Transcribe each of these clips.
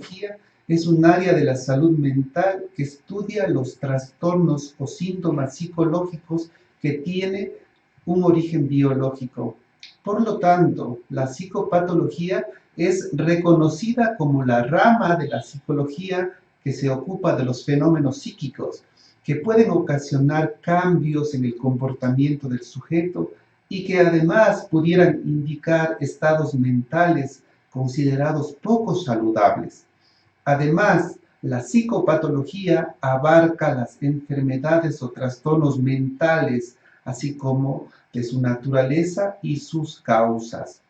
psicopatología es un área de la salud mental que estudia los trastornos o síntomas psicológicos que tienen un origen biológico. Por lo tanto, la psicopatología es reconocida como la rama de la psicología que se ocupa de los fenómenos psíquicos, que pueden ocasionar cambios en el comportamiento del sujeto y que además pudieran indicar estados mentales considerados poco saludables. Además, la psicopatología abarca las enfermedades o trastornos mentales, así como de su naturaleza y sus causas.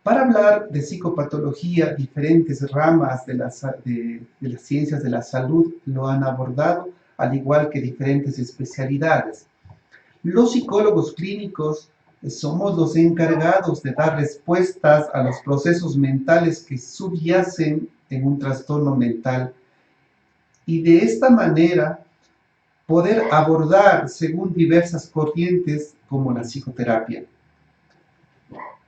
Para hablar de psicopatología, diferentes ramas de las ciencias de la salud lo han abordado, al igual que diferentes especialidades. Los psicólogos clínicos somos los encargados de dar respuestas a los procesos mentales que subyacen en un trastorno mental y de esta manera poder abordar según diversas corrientes como la psicoterapia.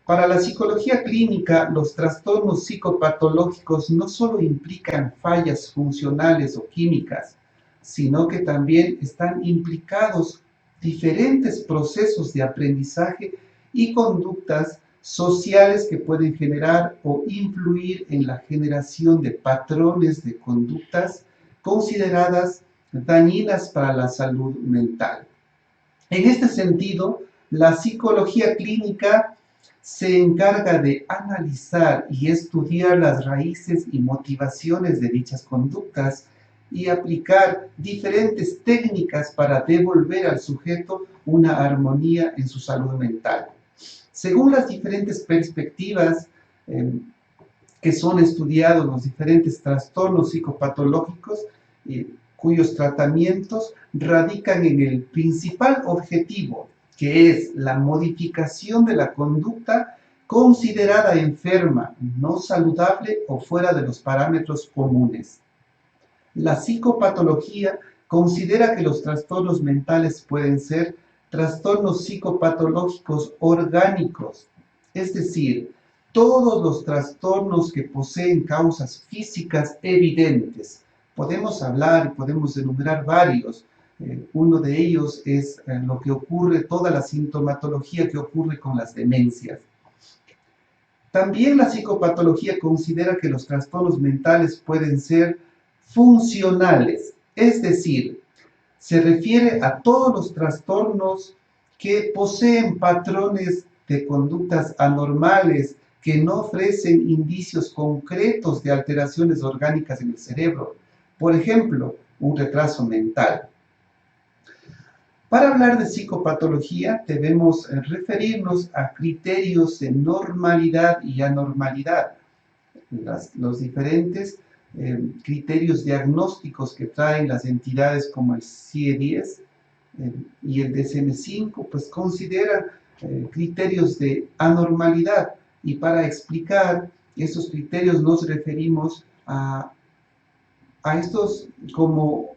Para la psicología clínica, los trastornos psicopatológicos no solo implican fallas funcionales o químicas, sino que también están implicados diferentes procesos de aprendizaje y conductas sociales que pueden generar o influir en la generación de patrones de conductas consideradas dañinas para la salud mental. En este sentido, la psicología clínica se encarga de analizar y estudiar las raíces y motivaciones de dichas conductas y aplicar diferentes técnicas para devolver al sujeto una armonía en su salud mental. Según las diferentes perspectivas que son estudiados los diferentes trastornos psicopatológicos, cuyos tratamientos radican en el principal objetivo, que es la modificación de la conducta considerada enferma, no saludable o fuera de los parámetros comunes. La psicopatología considera que los trastornos mentales pueden ser trastornos psicopatológicos orgánicos, es decir, todos los trastornos que poseen causas físicas evidentes. Podemos hablar y podemos enumerar varios. Uno de ellos es lo que ocurre, toda la sintomatología que ocurre con las demencias. También la psicopatología considera que los trastornos mentales pueden ser funcionales, es decir, se refiere a todos los trastornos que poseen patrones de conductas anormales que no ofrecen indicios concretos de alteraciones orgánicas en el cerebro. Por ejemplo, un retraso mental. Para hablar de psicopatología debemos referirnos a criterios de normalidad y anormalidad, los diferentes criterios diagnósticos que traen las entidades como el CIE-10 y el DSM-5, pues consideran criterios de anormalidad, y para explicar estos criterios nos referimos a estos como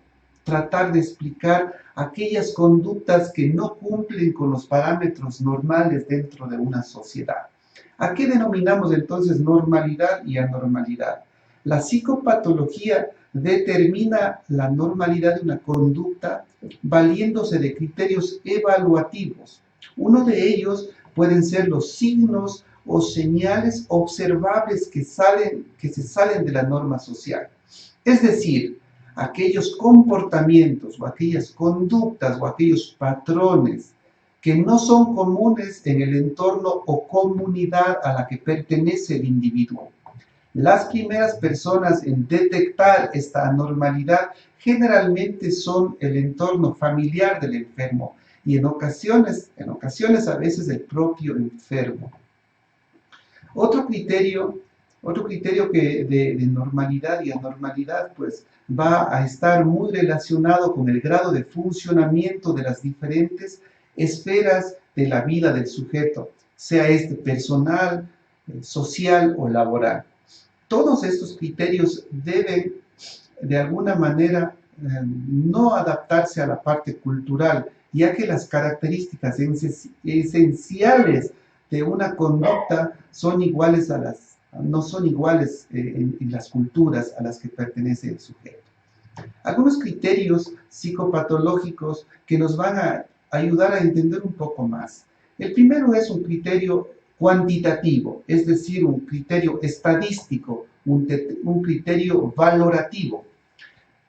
tratar de explicar aquellas conductas que no cumplen con los parámetros normales dentro de una sociedad. ¿A qué denominamos entonces normalidad y anormalidad? La psicopatología determina la normalidad de una conducta valiéndose de criterios evaluativos. Uno de ellos pueden ser los signos o señales observables que se salen de la norma social. Es decir, aquellos comportamientos o aquellas conductas o aquellos patrones que no son comunes en el entorno o comunidad a la que pertenece el individuo. Las primeras personas en detectar esta anormalidad generalmente son el entorno familiar del enfermo y en ocasiones a veces el propio enfermo. Otro criterio de normalidad y anormalidad pues va a estar muy relacionado con el grado de funcionamiento de las diferentes esferas de la vida del sujeto, sea este personal, social o laboral. Todos estos criterios deben de alguna manera no adaptarse a la parte cultural, ya que las características esenciales de una conducta son iguales a no son iguales en las culturas a las que pertenece el sujeto. Algunos criterios psicopatológicos que nos van a ayudar a entender un poco más. El primero es un criterio cuantitativo, es decir, un criterio estadístico, un criterio valorativo,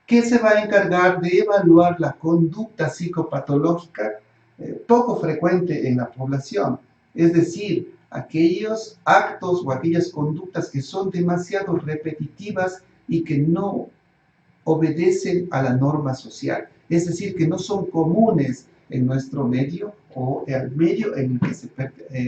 que se va a encargar de evaluar la conducta psicopatológica poco frecuente en la población, es decir, aquellos actos o aquellas conductas que son demasiado repetitivas y que no obedecen a la norma social, es decir, que no son comunes en nuestro medio o al medio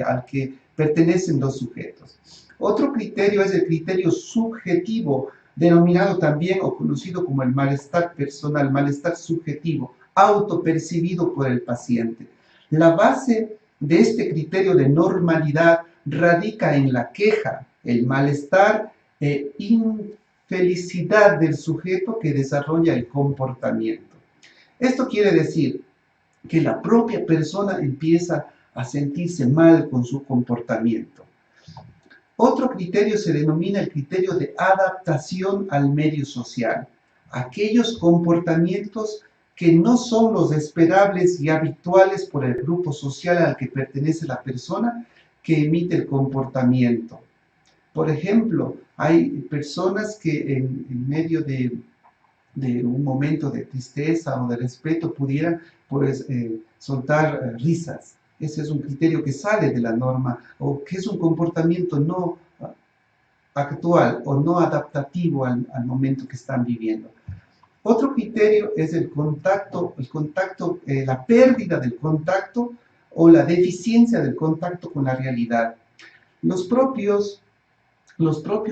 al que pertenecen los sujetos. Otro criterio es el criterio subjetivo, denominado también o conocido como el malestar personal, malestar subjetivo, autopercibido por el paciente. La base de este criterio de normalidad radica en la queja, el malestar infelicidad del sujeto que desarrolla el comportamiento. Esto quiere decir que la propia persona empieza a sentirse mal con su comportamiento. Otro criterio se denomina el criterio de adaptación al medio social. Aquellos comportamientos que no son los esperables y habituales por el grupo social al que pertenece la persona que emite el comportamiento. Por ejemplo, hay personas que en medio de un momento de tristeza o de respeto pudieran pues, soltar risas. Ese es un criterio que sale de la norma o que es un comportamiento no actual o no adaptativo al momento que están viviendo. Otro criterio es el contacto, la pérdida del contacto o la deficiencia del contacto con la realidad. Los propios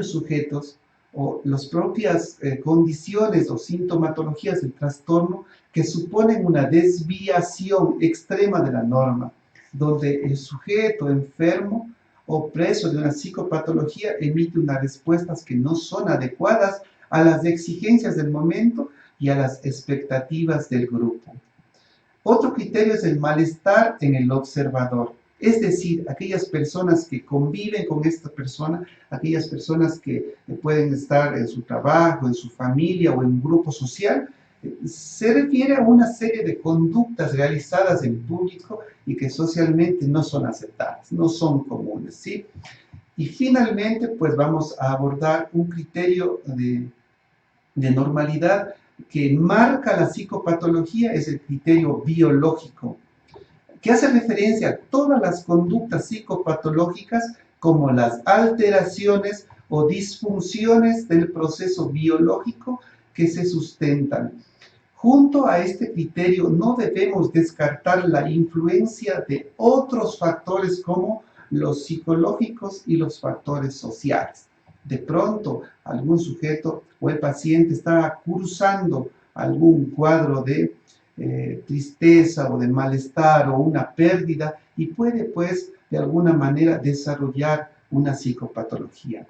sujetos o las propias condiciones o sintomatologías del trastorno que suponen una desviación extrema de la norma, donde el sujeto enfermo o preso de una psicopatología emite unas respuestas que no son adecuadas a las exigencias del momento y a las expectativas del grupo. Otro criterio es el malestar en el observador. Es decir, aquellas personas que conviven con esta persona, aquellas personas que pueden estar en su trabajo, en su familia o en un grupo social, se refiere a una serie de conductas realizadas en público y que socialmente no son aceptadas, no son comunes, ¿sí? Y finalmente, pues vamos a abordar un criterio de normalidad que marca la psicopatología, es el criterio biológico, que hace referencia a todas las conductas psicopatológicas como las alteraciones o disfunciones del proceso biológico que se sustentan. Junto a este criterio no debemos descartar la influencia de otros factores como los psicológicos y los factores sociales. De pronto, algún sujeto o el paciente está cursando algún cuadro de tristeza o de malestar o una pérdida y puede, pues, de alguna manera desarrollar una psicopatología.